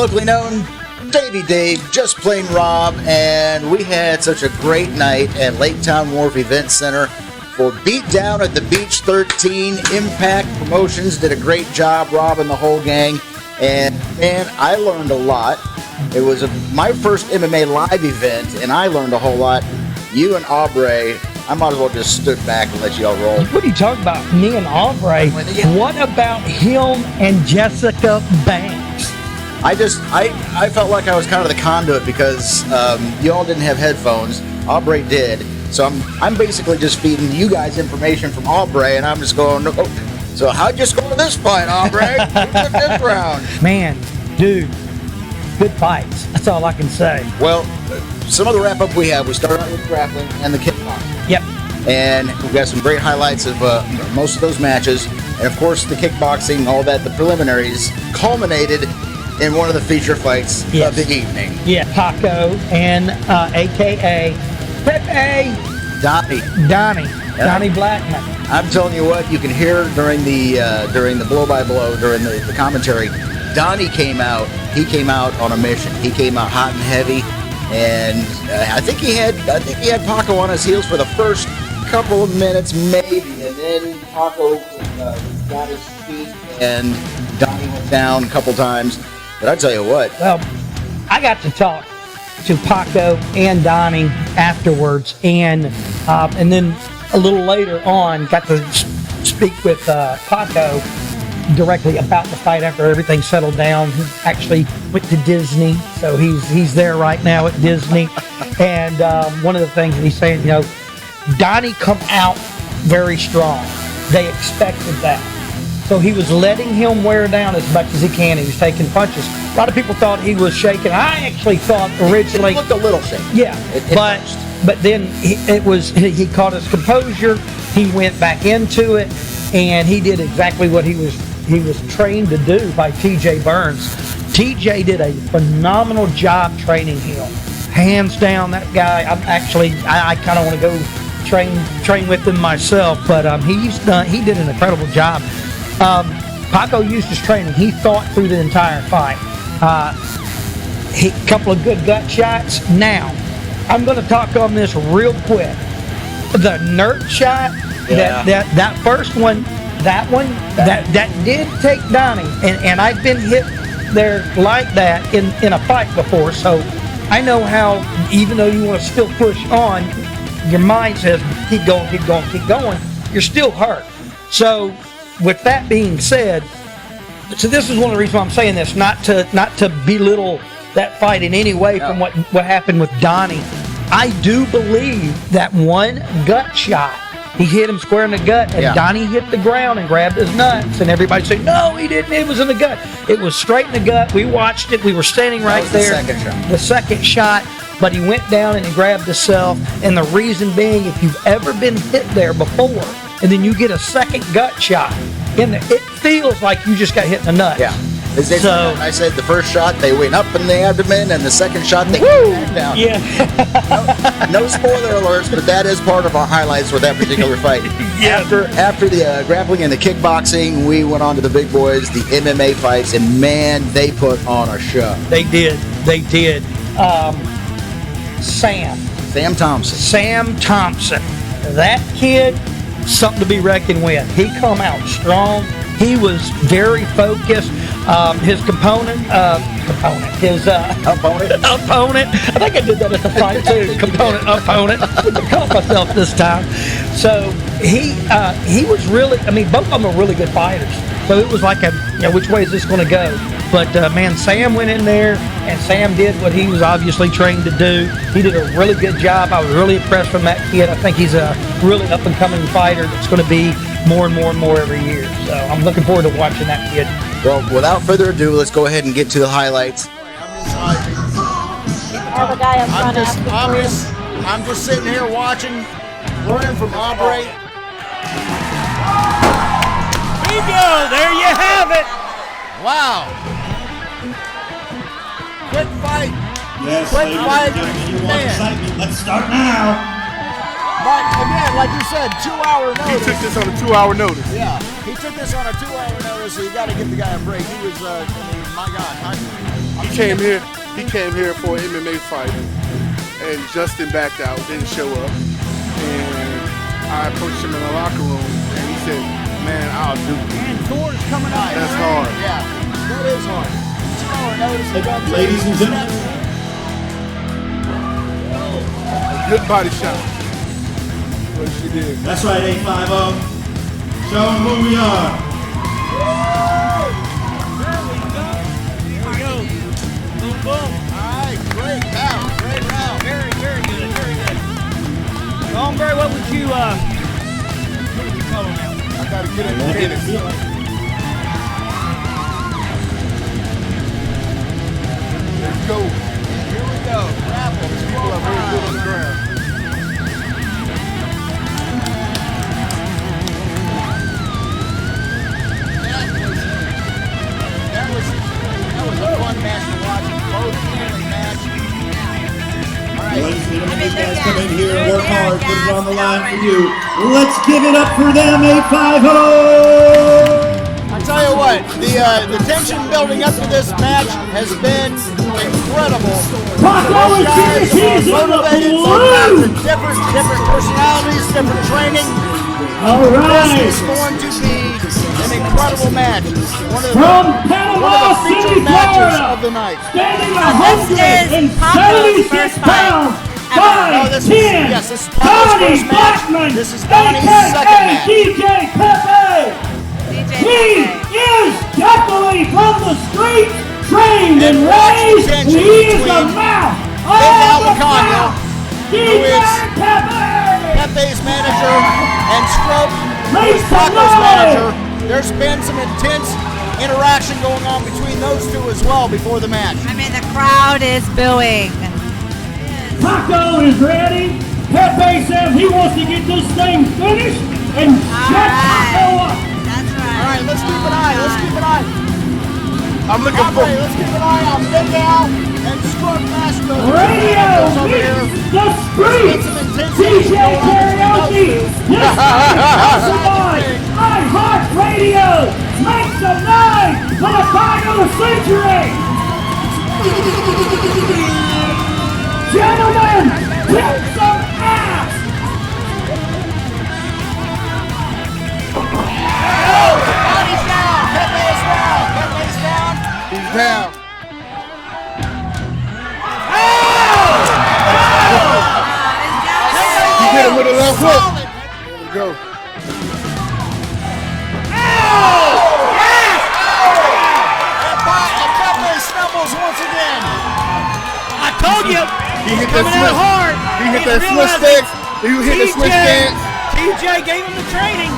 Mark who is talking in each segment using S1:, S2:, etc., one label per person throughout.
S1: locally known Davey Dave, just plain Rob, and we had such a great night at Lake Town Wharf Event Center for Beatdown at the Beach 13. Impact Promotions did a great job, Rob and the whole gang, and man, I learned a lot. It was my first MMA live event, and I learned a whole lot. You and Aubrey, I might as well just stood back and let y'all roll.
S2: What are you talking about? Me and Aubrey? What about him and Jessica Banks?
S1: I felt like I was kind of the conduit because y'all didn't have headphones. Aubrey did. So I'm basically just feeding you guys information from Aubrey, and I'm just going, oh, so how'd you score this fight, Aubrey? Who took this round?
S2: Man, dude, good fights. That's all I can say.
S1: Well, some of the wrap-up we started out with grappling and the kickboxing.
S2: Yep.
S1: And we've got some great highlights of most of those matches. And, of course, the kickboxing, all that, the preliminaries, culminated in one of the feature fights of the evening.
S2: Yeah, Paco and a.k.a. Pepe. Donnie Blackman.
S1: I'm telling you what, you can hear during the blow-by-blow, during the commentary, Donnie came out. He came out on a mission. He came out hot and heavy. And I think he had Paco on his heels for the first couple of minutes, maybe, and then Paco got his feet, and Donnie went down a couple times. But I tell you what.
S2: Well, I got to talk to Paco and Donnie afterwards, and then a little later on, got to speak with Paco directly about the fight after everything settled down. He actually went to Disney, so he's there right now at Disney. And one of the things that he's saying, Donnie come out very strong. They expected that. So he was letting him wear down as much as he can. He was taking punches. A lot of people thought he was shaking. I actually thought originally...
S1: It looked a little shaky.
S2: Yeah, but then he caught his composure. He went back into it, and he did exactly what he was trained to do by TJ Burns. TJ did a phenomenal job training him. Hands down, that guy. I kind of want to go train with him myself, but he did an incredible job. Paco used his training. He thought through the entire fight. A couple of good gut shots. Now, I'm going to talk on this real quick. The nerd shot, that first one, that did take Donnie, and I've been hit there like that in a fight before, so I know how, even though you want to still push on, your mind says keep going, you're still hurt. So with that being said, so this is one of the reasons why I'm saying this, not to belittle that fight in any way from what happened with Donnie. I do believe that one gut shot, he hit him square in the gut, and Donnie hit the ground and grabbed his nuts, and everybody said, no, he didn't, it was in the gut. It was straight in the gut. We watched it. We were standing right there. The second shot, but he went down and he grabbed himself, and the reason being, if you've ever been hit there before, and then you get a second gut shot, it feels like you just got hit in the nuts.
S1: Yeah. So I said the first shot they went up in the abdomen, and the second shot they went back down.
S2: Yeah.
S1: No spoiler alerts, but that is part of our highlights for that particular fight. After the grappling and the kickboxing, we went on to the big boys, the MMA fights, and man, they put on a show.
S2: They did. Sam Thompson. That kid, something to be reckoned with. He come out strong. He was very focused. His opponent. I think I did that at the fight too. Opponent. I caught myself this time. So he was really. I mean, both of them are really good fighters. So it was like which way is this going to go? But man, Sam went in there, and Sam did what he was obviously trained to do. He did a really good job. I was really impressed from that kid. I think he's a really up and coming fighter that's going to be more and more and more every year. So I'm looking forward to watching that kid.
S1: Well, without further ado, let's go ahead and get to the highlights. I'm just sitting here watching, learning from Aubrey.
S2: Bingo! There you have it.
S1: Wow. Quick fight.
S3: Yes,
S1: Quick fight.
S3: Man. Let's start now.
S1: But again, like you said, 2-hour notice.
S4: He took this on a 2-hour notice.
S1: Yeah, he took this on a 2-hour notice, so you got to give the guy a break. He was my God.
S4: He came here for an MMA fight, and Justin backed out, didn't show up. And I approached him in the locker room, and he said, "Man, I'll do it."
S2: And Thor's coming up.
S4: That's hard.
S1: Yeah, that is hard.
S3: Ladies and gentlemen,
S4: Good body shot. What she did.
S3: that's right, 850. Show them who we are.
S2: Here we go. Boom, boom.
S1: All right, great round. Great round.
S2: Very, very good. Very good. Hombre, what would you call him now?
S4: I gotta get in the finish. Let's go.
S1: Here we go. Grapple.
S4: People are very good on the ground.
S1: That was a fun match to watch. Both family match. All right.
S3: Ladies and gentlemen, these guys come in here and work hard, put it on the line for you. Let's give it up for them, 850.
S1: I tell you what, the tension building up to this match has been incredible.
S3: Paco and
S1: Guys
S3: TNT
S1: are
S3: on the
S1: motivated,
S3: blue.
S1: different personalities, different training.
S3: All
S1: This
S3: right.
S1: is going to be an incredible match. One of
S3: From
S1: the
S3: Panama
S1: featured
S3: City,
S1: matches
S3: Florida,
S1: of the night.
S3: standing
S5: This is Paco's
S3: 176
S5: first fight
S3: pounds,
S5: ever.
S1: Oh, this is-
S3: 5'10",
S1: yes, this is Paco's
S3: Donnie
S1: first match.
S3: Blackman,
S1: This is Donnie's
S3: aka
S1: second match.
S3: DJ Pepe.
S5: DJ
S3: He
S5: Pepe.
S3: is definitely from the streets, trained and
S1: And watch the
S3: raised.
S1: tension
S3: He is the
S1: between
S3: mouth
S1: Big
S3: of the
S1: Albacono,
S3: South.
S1: who
S3: DJ
S1: is
S3: Pepe.
S1: Pepe's manager, and Stroke, who
S3: Make
S1: is
S3: some
S1: Paco's
S3: noise.
S1: manager. There's been some intense interaction going on between those two as well before the match.
S5: I mean, the crowd is booing.
S3: Paco is ready. Pepe says he wants to get this thing finished and shut Paco up.
S5: That's right.
S1: All right, let's keep an eye. Let's keep an eye.
S4: I'm looking for.
S1: Let's keep an eye on Beatdown and Stroke Master.
S3: Radio
S1: over here.
S3: meets the streets.
S1: Some intensity
S3: DJ
S1: going on
S3: Karaoke.
S1: between those two.
S3: This is on iHeartRadio. Make some noise for the fight of the century. Gentlemen, kick some ass.
S1: Body's down. Pepe is down. Pepe's down.
S4: He's down. He hit him with a left hook. There we go.
S1: And Pepe stumbles once again.
S2: I told you.
S4: He hit that
S2: Coming out
S4: switch.
S2: hard.
S4: He hit that switch
S2: realized
S4: stick. He hit the switch dance.
S2: TJ gave him the training.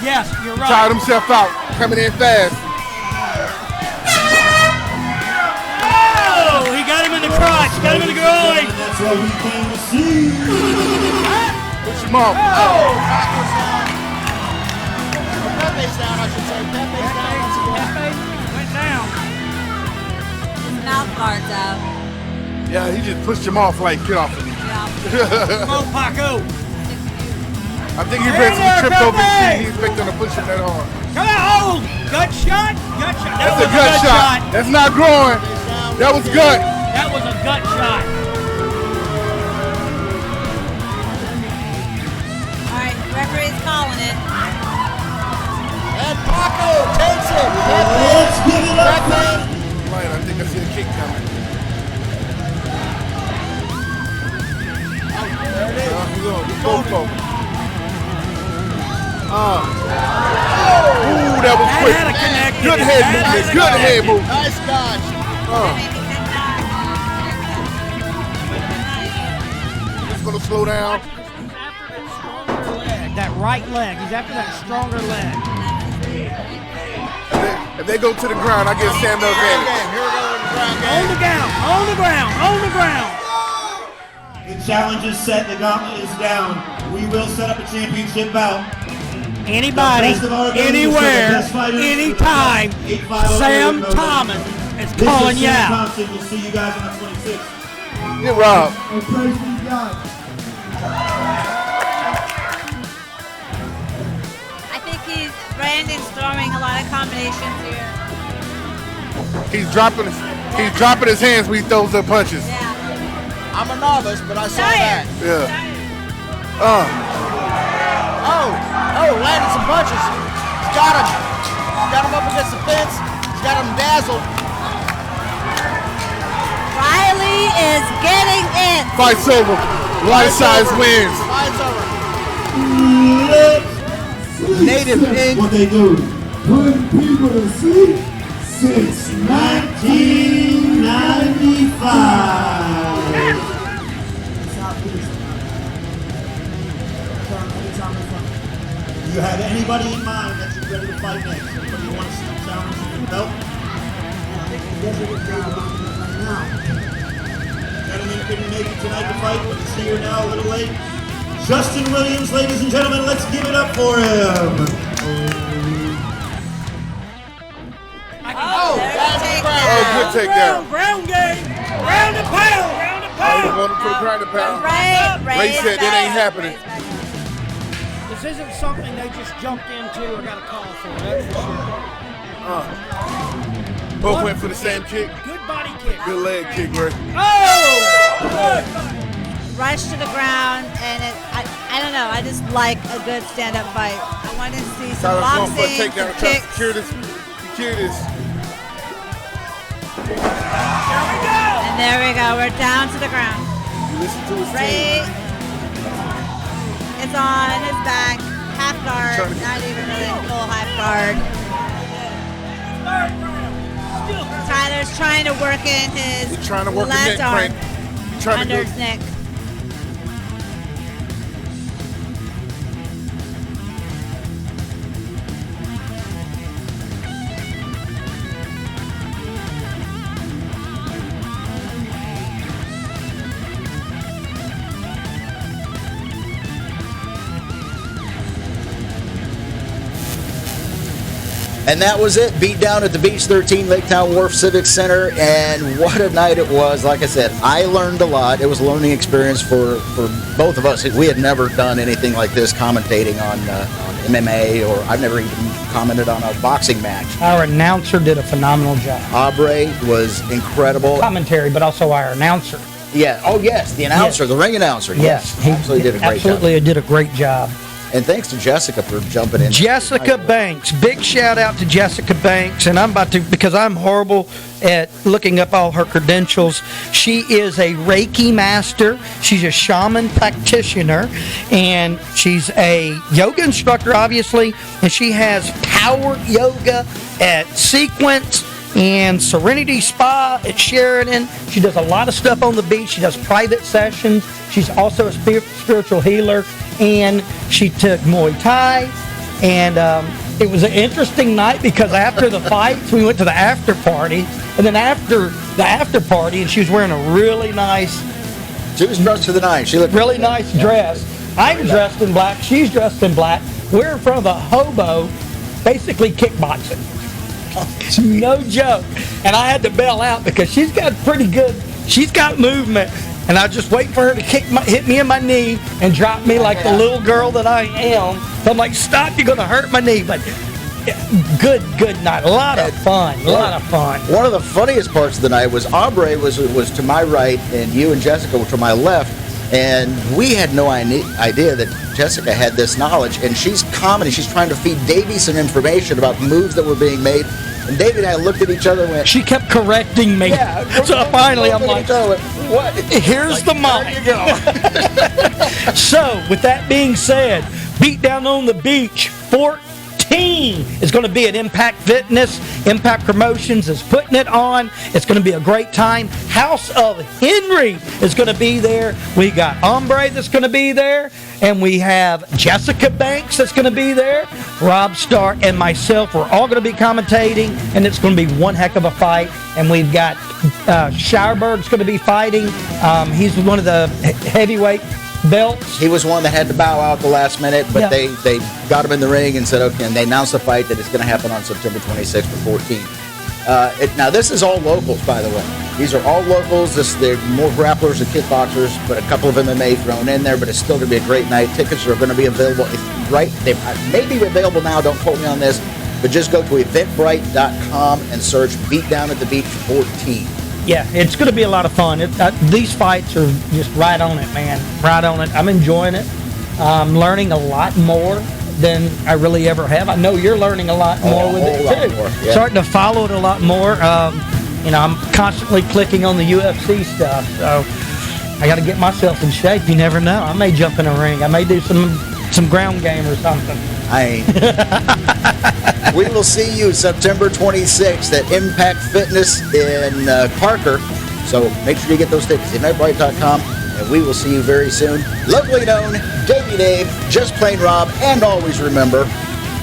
S2: Yes, you're right.
S4: Tired himself out. Coming in fast.
S2: Oh, he got him in the crotch. Got him in the groin.
S3: That's what we came to see.
S4: Push him off.
S1: Pepe's down, I should say. Pepe's down once again.
S2: Pepe went down.
S5: His mouth guard's out.
S4: Yeah, he just pushed him off like, get off of me.
S2: Come on, Paco.
S4: I think he
S2: Hey
S4: read some
S2: there,
S4: tripped over his
S2: Pepe!
S4: feet. He expecting to push him that hard.
S2: Come on. Oh, gut shot. Gut shot. That
S4: That's
S2: was
S4: a gut shot. That's not growing. That was gut.
S2: That was a gut shot.
S5: All right, referee's calling it.
S1: And Paco takes it.
S3: Let's give it up.
S1: Pepe.
S4: Right, I think I see a kick coming.
S1: There it is.
S4: He goes for it. Ooh, that was quick.
S2: had a connection.
S4: Good head
S2: That
S4: movement.
S2: had a
S4: Good head
S2: connection.
S4: movement.
S1: Nice dodge.
S4: Just gonna slow down.
S2: That right leg. He's after that stronger leg.
S4: If they go to the ground, I get stand up
S1: Ground
S4: advantage.
S1: game. Here we go with the ground
S2: On
S1: game.
S2: the ground. On the ground. On the ground.
S3: The challenge is set. The gauntlet is down. We will set up a championship bout.
S2: Anybody,
S3: The best of our abilities
S2: anywhere,
S3: for the best fighters.
S2: anytime,
S3: 850
S2: Sam
S3: November.
S2: Thomas is
S3: This
S2: calling
S3: is
S2: you
S3: Sam
S2: out.
S3: Thompson. We'll see you guys on the 26th.
S4: Get Rob.
S3: And praise be to God.
S5: I think he's brainstorming a lot of combinations here.
S4: He's dropping his hands when he throws the punches.
S5: Yeah.
S1: I'm a novice, but I saw
S5: Tired.
S1: that.
S4: Yeah.
S1: Landed some punches. He's got him. Got him up against the fence. He's got him dazzled.
S5: Riley is getting it.
S4: Fight's over. Light size wins.
S1: Fight's over.
S6: Native Ink. What they do, putting people to sleep since 1995. Do you have anybody in mind that you're ready to fight next? Anybody you want to see challenge you for the belt? Gentlemen couldn't make it tonight to fight, but he's here now a little late. Justin Williams, ladies and gentlemen, let's give it up for him.
S4: Good takedown.
S3: Ground game. Round and pound. Round and
S4: I
S3: pound.
S4: want to put a ground and pound.
S5: Ray
S4: said that ain't happening.
S7: This isn't something they just jumped into or got a call for, that's for sure.
S4: Both went for the same kick.
S7: Good body kick.
S4: Good leg kick, Ray.
S7: Oh!
S5: Rush to the ground, and I don't know. I just like a good stand-up fight. I want to see some
S4: Tyler's going for a
S5: boxing,
S4: takedown.
S5: some
S4: Try to
S5: kicks.
S4: secure this.
S5: And there we go. We're down to the ground.
S4: You listen to his
S5: Ray
S4: team.
S5: is on his back, half guard,
S4: Trying to-
S5: not even really full half guard. Tyler's trying to work in his
S4: He's trying to work the
S5: left
S4: neck
S5: arm
S4: crank. He's trying
S5: under
S4: to
S5: his neck.
S1: And that was it. Beat down at the Beach 13 Lake Town Wharf Civic Center. And what a night it was. Like I said, I learned a lot. It was a learning experience for both of us. We had never done anything like this, commentating on MMA, or I've never even commented on a boxing match.
S2: Our announcer did a phenomenal job.
S1: Aubrey was incredible.
S2: Commentary, but also our announcer.
S1: Yeah. Oh, yes. The announcer, the ring announcer.
S2: Yes,
S1: He absolutely did a great
S2: absolutely
S1: job.
S2: did a great job.
S1: And thanks to Jessica for jumping in.
S2: Jessica Banks, big shout out to Jessica Banks, and I'm about to, because I'm horrible at looking up all her credentials. She is a Reiki master, she's a shaman practitioner, and she's a yoga instructor, obviously, and she has power yoga at Sequence and Serenity Spa at Sheridan. She does a lot of stuff on the beach. She does private sessions. She's also a spiritual healer, and she took Muay Thai. And it was an interesting night because after the fights, we went to the after party, and then after the after party, and she was wearing a really nice,
S1: She was dressed to the nines. She looked
S2: really nice dress. I'm dressed in black. She's dressed in black. We're in front of a hobo, basically kickboxing. No joke. And I had to bail out because she's got movement. And I was just waiting for her to hit me in my knee and drop me like the little girl that I am. So I'm like, stop, you're going to hurt my knee. But good night. A lot of fun.
S1: One of the funniest parts of the night was Aubrey was to my right, and you and Jessica were to my left. And we had no idea that Jessica had this knowledge. And she's commenting. She's trying to feed Davey some information about moves that were being made. And David and I looked at each other and went,
S2: She kept correcting me.
S1: yeah.
S2: So finally I'm like,
S1: what?
S2: here's the mic.
S1: There you go.
S2: So, with that being said, Beatdown on the Beach 14 is going to be at Impact Fitness. Impact Promotions is putting it on. It's going to be a great time. House of Henry is going to be there. We got Hombre that's going to be there. And we have Jessica Banks that's going to be there. Rob Stark and myself, we're all going to be commentating. And it's going to be one heck of a fight. And we've got Schauerberg's going to be fighting. He's one of the heavyweight belts.
S1: He was one that had to bow out the last minute, but
S2: Yeah.
S1: they got him in the ring and said, okay, and they announced the fight that it's going to happen on September 26th or 14th. Now, this is all locals, by the way. These are all locals. They're more grapplers and kickboxers, but a couple of MMA thrown in there, but it's still going to be a great night. Tickets are going to be available. They may be available now. Don't quote me on this. but just go to eventbrite.com and search Beatdown at the Beach 14.
S2: Yeah, it's going to be a lot of fun. These fights are just right on it, man. Right on it. I'm enjoying it. I'm learning a lot more than I really ever have. I know you're learning a lot more with it too.
S1: More, yeah.
S2: Starting to follow it a lot more. I'm constantly clicking on the UFC stuff, so I got to get myself in shape. You never know. I may jump in a ring. I may do some ground game or something.
S1: I ain't. We will see you September 26th at Impact Fitness in Parker. So make sure you get those tickets at eventbrite.com, and we will see you very soon. Locally known, Davey Dave, Just Plain Rob, and always remember,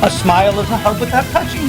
S2: A smile is a hug without touching.